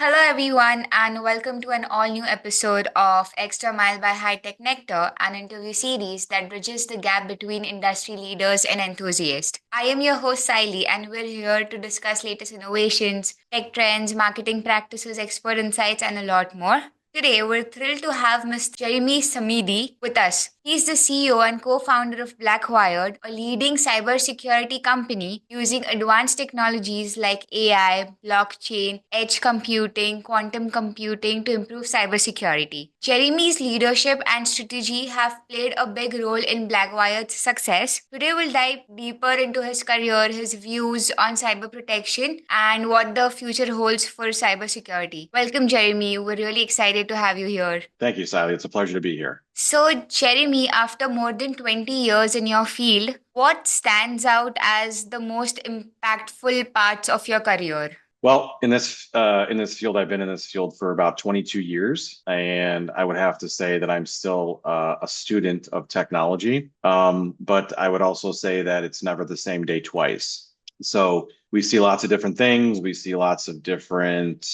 Hello, everyone, and welcome to an all new episode of ExtraMile by HiTechNectar, an interview series that bridges the gap between industry leaders and enthusiasts. I am your host, Saili, and we're here to discuss latest innovations, tech trends, marketing practices, expert insights, and a lot more. Today, we're thrilled to have Mr. Jeremy Samide with us. He's the CEO and co founder of Blackwired, a leading cybersecurity company using advanced technologies like AI, blockchain, edge computing, quantum computing to improve cybersecurity. Jeremy's leadership and strategy have played a big role in Blackwired's success. Today, we'll dive deeper into his career, his views on cyber protection, and what the future holds for cybersecurity. Welcome, Jeremy. We're really excited to have you here. Thank you, Sally. It's a pleasure to be here. So, Jeremy, after more than 20 years in your field, what stands out as the most impactful parts of your career? Well, in this field, I've been in this field for about 22 years, and I would have to say that I'm still a student of technology. But I would also say that it's never the same day twice. So we see lots of different things. We see lots of different,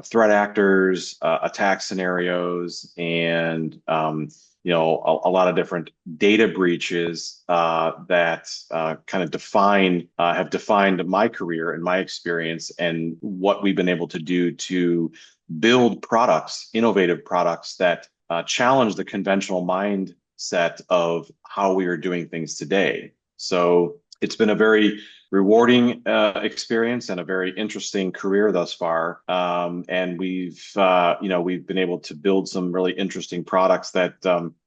threat actors, attack scenarios, and a lot of different data breaches that kind of have defined my career and my experience and what we've been able to do to build products, innovative products that challenge the conventional mindset of how we are doing things today. So it's been a very rewarding experience and a very interesting career thus far. And we've been able to build some really interesting products that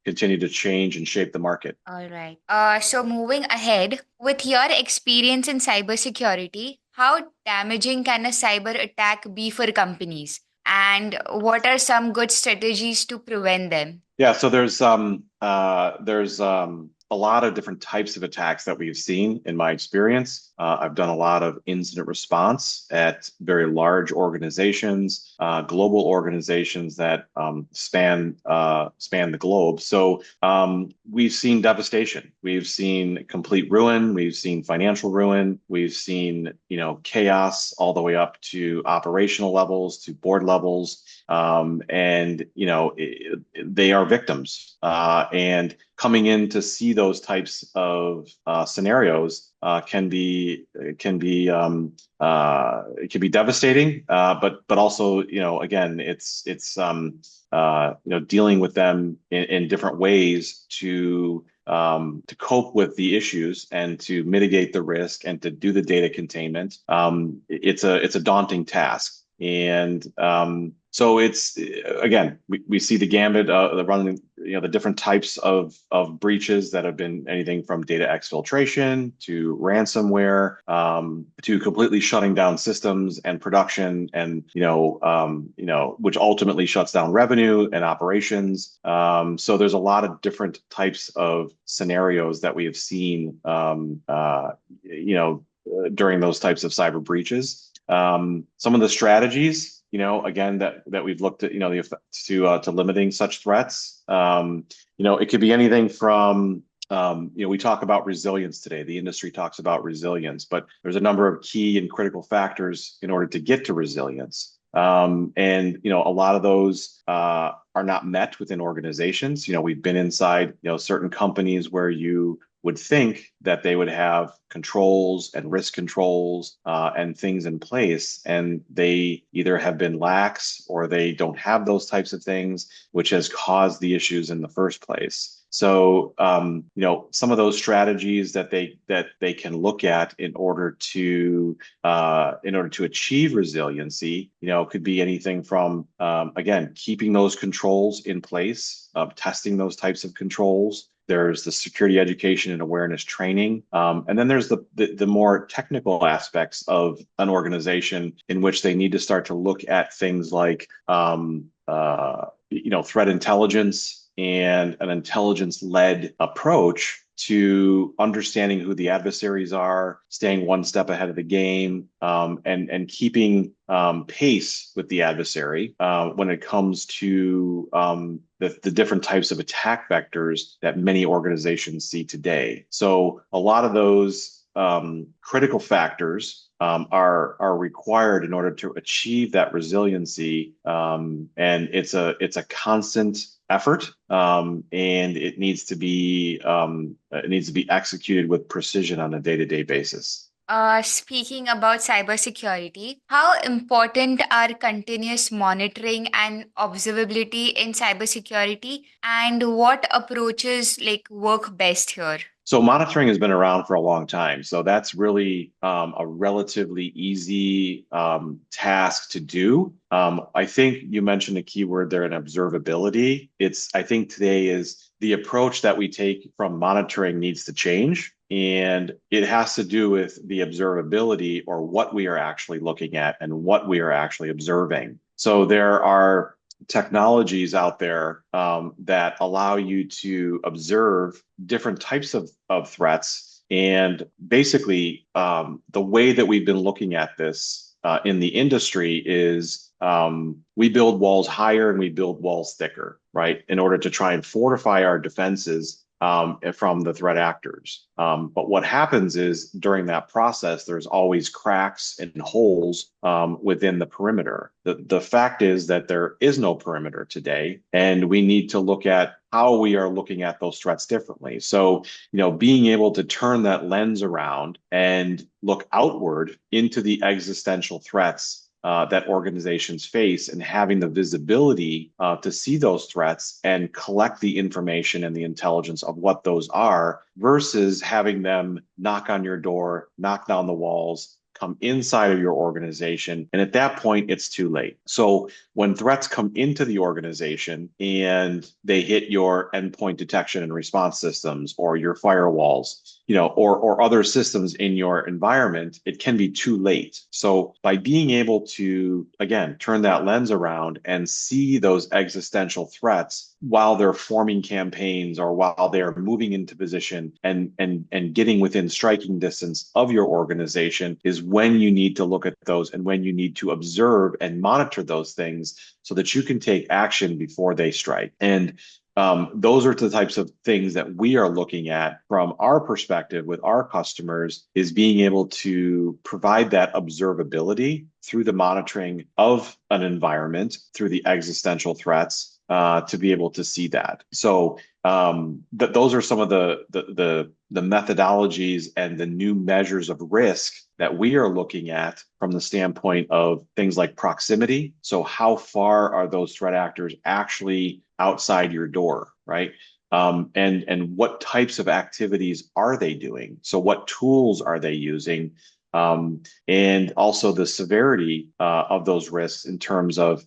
continue to change and shape the market. All right. So, moving ahead, with your experience in cybersecurity, how damaging can a cyber attack be for companies? And what are some good strategies to prevent them? Yeah, so there's a lot of different types of attacks that we've seen in my experience. I've done a lot of incident response at very large organizations, global organizations that span the globe. So we've seen devastation. We've seen complete ruin. We've seen financial ruin. We've seen chaos all the way up to operational levels, to board levels. They are victims. And coming in to see those types of scenarios it can be devastating. But also, again, it's dealing with them in different ways to cope with the issues and to mitigate the risk and to do the data containment. It's a daunting task. And so it's again, we see the gambit running, the different types of breaches that have been anything from data exfiltration to ransomware, to completely shutting down systems and production, and which ultimately shuts down revenue and operations. So there's a lot of different types of scenarios that we have seen, during those types of cyber breaches. Some of the strategies, again, that we've looked at, to limiting such threats. It could be anything from, we talk about resilience today. The industry talks about resilience, but there's a number of key and critical factors in order to get to resilience. A lot of those are not met within organizations. We've been inside, certain companies where you would think that they would have controls and risk controls and things in place, and they either have been lax or they don't have those types of things, which has caused the issues in the first place. So, some of those strategies that they can look at in order to achieve resiliency, could be anything from again, keeping those controls in place, testing those types of controls. There's the security education and awareness training. And then there's the more technical aspects of an organization in which they need to start to look at things like, threat intelligence and an intelligence-led approach to understanding who the adversaries are, staying one step ahead of the game, and keeping pace with the adversary when it comes to the different types of attack vectors that many organizations see today. So a lot of those critical factors are required in order to achieve that resiliency, and it's a constant effort, and it needs to be executed with precision on a day-to-day basis. Speaking about cybersecurity, how important are continuous monitoring and observability in cybersecurity, and what approaches work best here? So monitoring has been around for a long time. So that's really a relatively easy task to do. I think you mentioned a keyword there in observability. I think today is the approach that we take from monitoring needs to change. And it has to do with the observability or what we are actually looking at and what we are actually observing. So there are technologies out there that allow you to observe different types of threats. And basically, the way that we've been looking at this in the industry is we build walls higher and we build walls thicker, right? In order to try and fortify our defenses from the threat actors. But what happens is during that process, there's always cracks and holes within the perimeter. The fact is that there is no perimeter today, and we need to look at how we are looking at those threats differently. So, being able to turn that lens around and look outward into the existential threats that organizations face, and having the visibility to see those threats and collect the information and the intelligence of what those are versus having them knock on your door, knock down the walls, come inside of your organization. And at that point, it's too late. So when threats come into the organization and they hit your endpoint detection and response systems or your firewalls, or other systems in your environment, it can be too late. So by being able to, again, turn that lens around and see those existential threats while they're forming campaigns or while they're moving into position and getting within striking distance of your organization is when you need to look at those and when you need to observe and monitor those things so that you can take action before they strike. And those are the types of things that we are looking at from our perspective with our customers, is being able to provide that observability through the monitoring of an environment, through the existential threats, to be able to see that. So those are some of the methodologies and the new measures of risk that we are looking at from the standpoint of things like proximity. So how far are those threat actors actually outside your door, right? And what types of activities are they doing? So what tools are they using? And also the severity of those risks in terms of,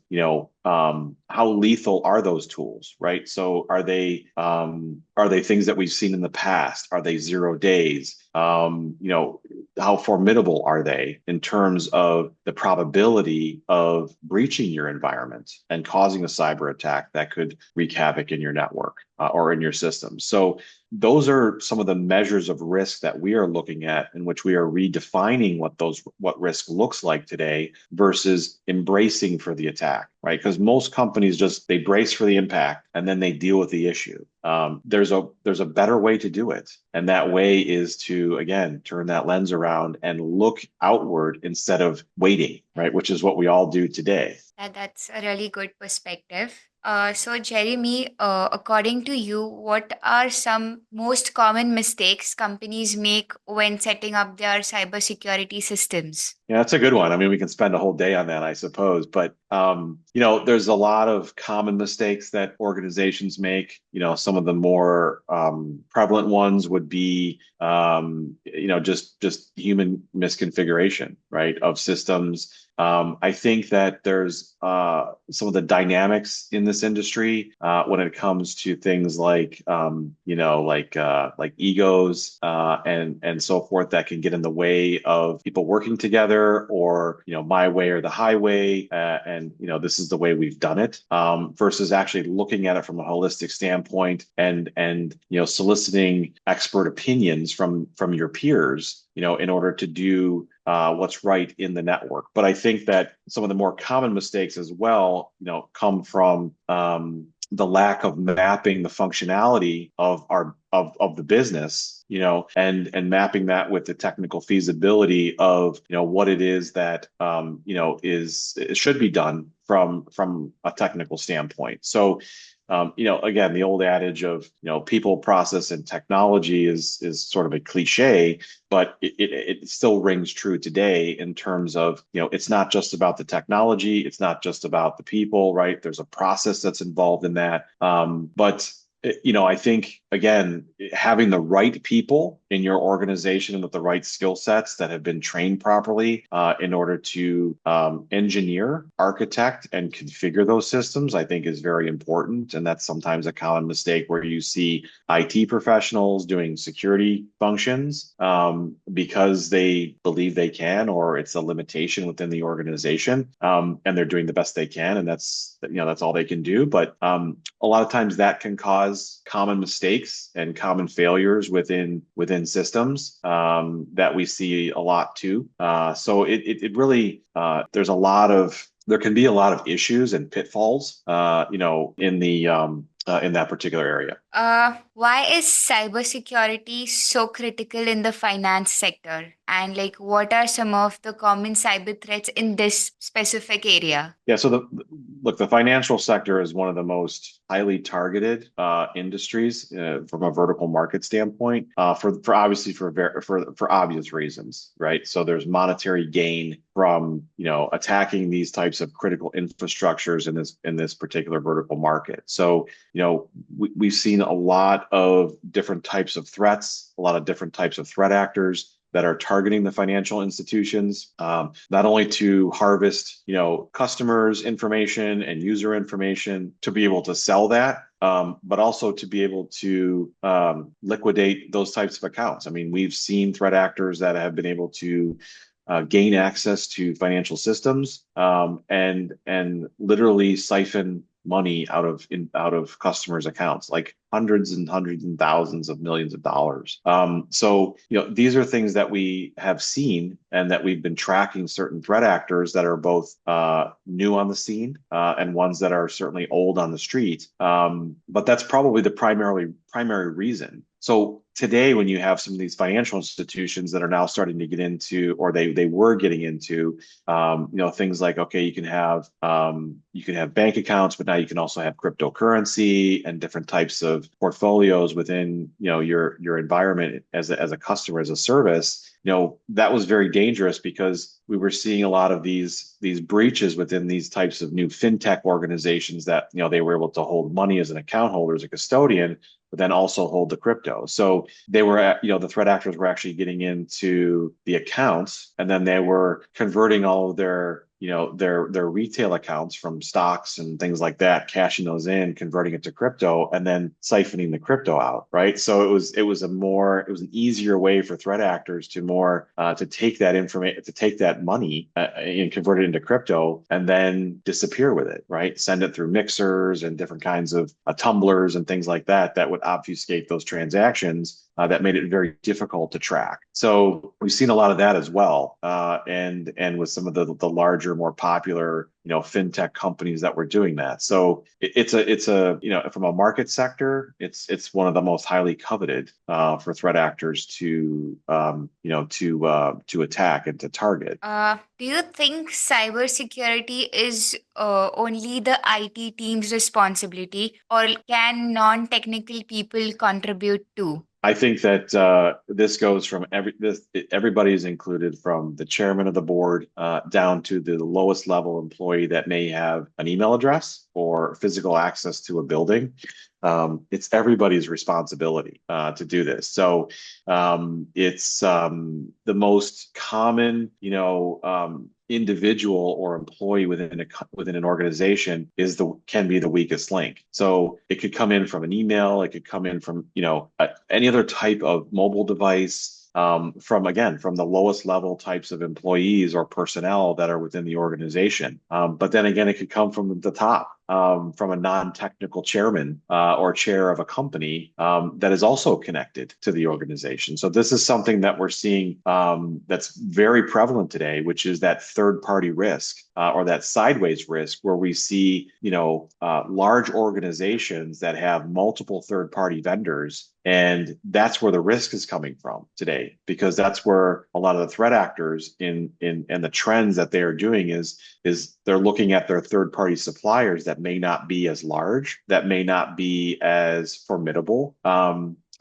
how lethal are those tools, right? So are they things that we've seen in the past? Are they 0 days? How formidable are they in terms of the probability of breaching your environment and causing a cyber attack that could wreak havoc in your network or in your system? So those are some of the measures of risk that we are looking at, in which we are redefining what risk looks like today versus embracing for the attack, right? Because most companies they brace for the impact and then they deal with the issue. There's a better way to do it. And that way is to, again, turn that lens around and look outward instead of waiting, right? Which is what we all do today. That's a really good perspective. So, Jeremy, according to you, what are some most common mistakes companies make when setting up their cybersecurity systems? Yeah, that's a good one. I mean, we can spend a whole day on that, I suppose. But there's a lot of common mistakes that organizations make. Some of the more prevalent ones would be, just human misconfiguration, right, of systems. I think that there's some of the dynamics in this industry when it comes to things like like egos and so forth, that can get in the way of people working together, or my way or the highway, and this is the way we've done it, versus actually looking at it from a holistic standpoint and soliciting expert opinions from your peers, in order to do what's right in the network. But I think that some of the more common mistakes as well, come from the lack of mapping the functionality of the business, and mapping that with the technical feasibility of, what it is that, it should be done from a technical standpoint. So, again, the old adage of, people, process, and technology is sort of a cliche, but it still rings true today in terms of, it's not just about the technology, it's not just about the people, right? There's a process that's involved in that. But I think, again, having the right people in your organization and with the right skill sets that have been trained properly in order to engineer, architect, and configure those systems, I think is very important. And that's sometimes a common mistake where you see IT professionals doing security functions because they believe they can, or it's a limitation within the organization, and they're doing the best they can, and that's all they can do. But a lot of times that can cause common mistakes and common failures within systems that we see a lot too. So it really there can be a lot of issues and pitfalls, in that particular area. Why is cybersecurity so critical in the finance sector? And like, what are some of the common cyber threats in this specific area? Yeah, so the financial sector is one of the most highly targeted industries from a vertical market standpoint, for obviously for obvious reasons, right? So there's monetary gain from attacking these types of critical infrastructures in this particular vertical market. So we've seen a lot of different types of threats, a lot of different types of threat actors that are targeting the financial institutions, not only to harvest, customers' information and user information to be able to sell that, but also to be able to liquidate those types of accounts. I mean, we've seen threat actors that have been able to gain access to financial systems and literally siphon money out of customers' accounts, like hundreds and hundreds and thousands of millions of dollars. So these are things that we have seen and that we've been tracking certain threat actors that are both new on the scene and ones that are certainly old on the street. But that's probably the primary reason. So today, when you have some of these financial institutions that are now starting to get into, or they were getting into, things like, okay, you can have bank accounts, but now you can also have cryptocurrency and different types of portfolios within your environment as a customer, as a service. That was very dangerous because we were seeing a lot of these breaches within these types of new fintech organizations that they were able to hold money as an account holder, as a custodian, but then also hold the crypto. So they were, the threat actors were actually getting into the accounts, and then they were converting all of their retail accounts from stocks and things like that, cashing those in, converting it to crypto, and then siphoning the crypto out, right? So it was an easier way for threat actors to take that information, to take that money and convert it into crypto, and then disappear with it, right? Send it through mixers and different kinds of tumblers and things like that would obfuscate those transactions. That made it very difficult to track. So we've seen a lot of that as well, and with some of the larger, more popular, fintech companies that were doing that. So it's a from a market sector, it's one of the most highly coveted for threat actors to attack and to target. Do you think cybersecurity is only the IT team's responsibility, or can non-technical people contribute too? I think that this goes from everybody is included, from the chairman of the board down to the lowest level employee that may have an email address or physical access to a building. It's everybody's responsibility to do this. So it's the most common, individual or employee within an organization can be the weakest link. So it could come in from an email, it could come in from any other type of mobile device, from the lowest level types of employees or personnel that are within the organization. But then again, it could come from the top. From a non-technical chairman or chair of a company that is also connected to the organization. So this is something that we're seeing that's very prevalent today, which is that third-party risk or that sideways risk where we see, large organizations that have multiple third-party vendors. And that's where the risk is coming from today, because that's where a lot of the threat actors in and the trends that they are doing is they're looking at their third-party suppliers that may not be as large, that may not be as formidable.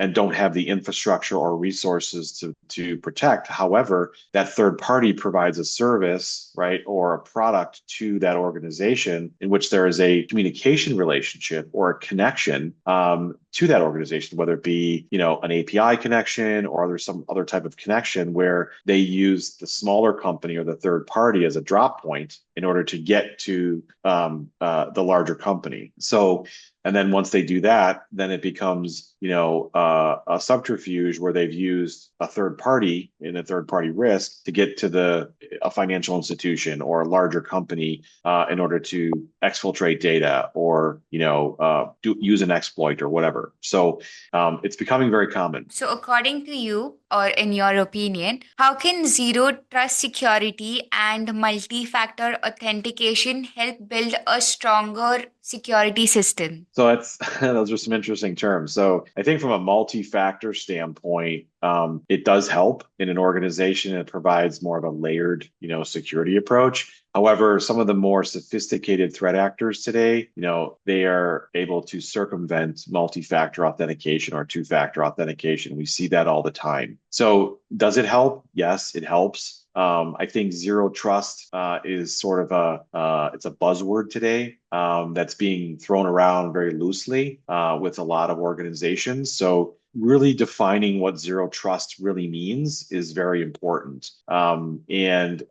And don't have the infrastructure or resources to protect. However, that third party provides a service, right, or a product to that organization in which there is a communication relationship or a connection to that organization, whether it be, an API connection or there's some other type of connection where they use the smaller company or the third party as a drop point in order to get to the larger company. So, and then once they do that, then it becomes, a subterfuge where they've used a third party in a third party risk to get to a financial institution or a larger company in order to exfiltrate data or, use an exploit or whatever. So it's becoming very common. So, according to you, or in your opinion, how can zero trust security and multi factor authentication help build a stronger security system? So that's those are some interesting terms. So I think from a multi-factor standpoint, it does help in an organization. It provides more of a layered, security approach. However, some of the more sophisticated threat actors today, they are able to circumvent multi-factor authentication or two-factor authentication. We see that all the time. So does it help? Yes, it helps. I think zero trust is sort of it's a buzzword today that's being thrown around very loosely with a lot of organizations. So really defining what zero trust really means is very important. The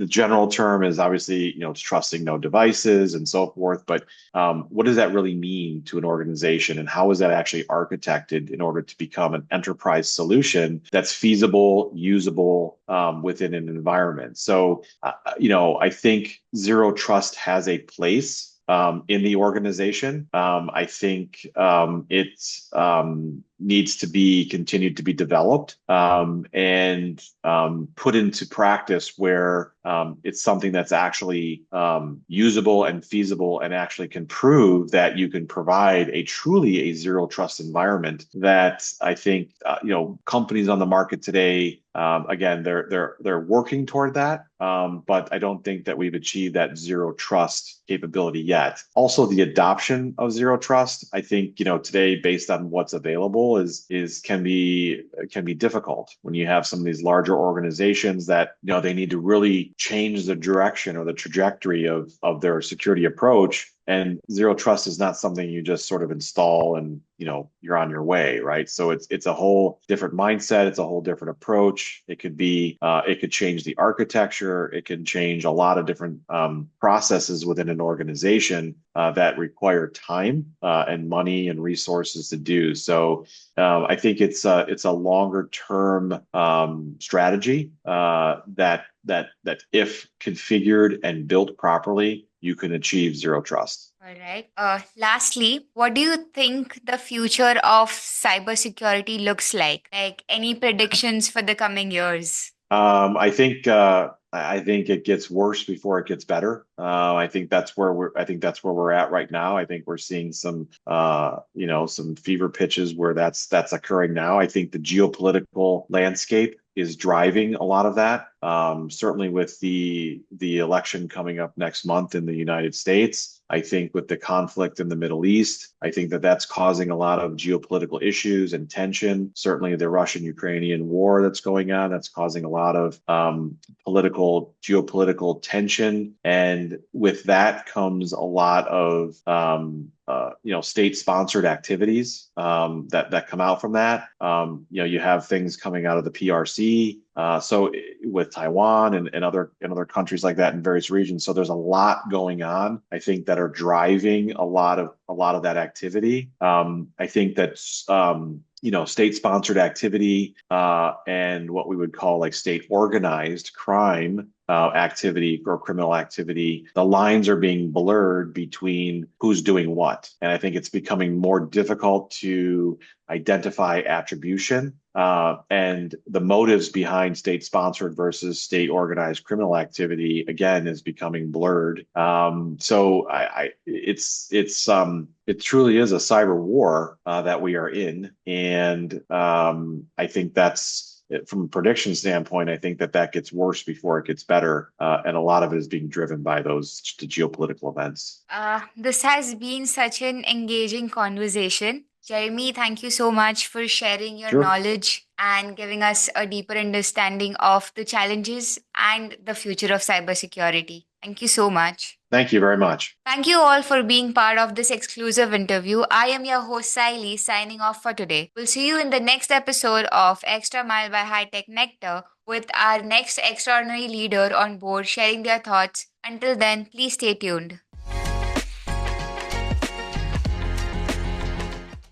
general term is obviously, it's trusting no devices and so forth. But what does that really mean to an organization, and how is that actually architected in order to become an enterprise solution that's feasible, usable within an environment? So, I think zero trust has a place in the organization. I think it needs to be continued to be developed and put into practice where it's something that's actually usable and feasible and actually can prove that you can provide a zero trust environment that I think companies on the market today, again, they're working toward that, but I don't think that we've achieved that zero trust capability yet. Also, the adoption of zero trust, I think, today, based on what's available, can be difficult when you have some of these larger organizations that they need to really change the direction or the trajectory of their security approach. And zero trust is not something you just sort of install and you're on your way, right? So it's a whole different mindset. It's a whole different approach. It could change the architecture. It can change a lot of different processes within an organization that require time and money and resources to do. So I think it's a longer term strategy that if configured and built properly, you can achieve zero trust. All right. Lastly, what do you think the future of cybersecurity looks like? Like any predictions for the coming years? I think it gets worse before it gets better. I think that's where we're at right now. I think we're seeing some some fever pitches where that's occurring now. I think the geopolitical landscape is driving a lot of that. Certainly with the election coming up next month in the United States. I think with the conflict in the Middle East, I think that that's causing a lot of geopolitical issues and tension. Certainly the Russian-Ukrainian war that's going on, that's causing a lot of geopolitical tension. And with that comes a lot of state-sponsored activities that come out from that. You have things coming out of the PRC, so with Taiwan and other countries like that in various regions. So there's a lot going on, I think, that are driving a lot of that activity. I think that state-sponsored activity and what we would call like state organized crime activity or criminal activity, the lines are being blurred between who's doing what. And I think it's becoming more difficult to identify attribution And the motives behind state-sponsored versus state-organized criminal activity, again, is becoming blurred. So it truly is a cyber war that we are in, and I think that's from a prediction standpoint. I think that gets worse before it gets better, and a lot of it is being driven by the geopolitical events. This has been such an engaging conversation. Jeremy, thank you so much for sharing your Sure. knowledge and giving us a deeper understanding of the challenges and the future of cybersecurity. Thank you so much. Thank you very much. Thank you all for being part of this exclusive interview. I am your host, Siley, signing off for today. We'll see you in the next episode of Extra Mile by HiTechNectar with our next extraordinary leader on board sharing their thoughts. Until then, please stay tuned.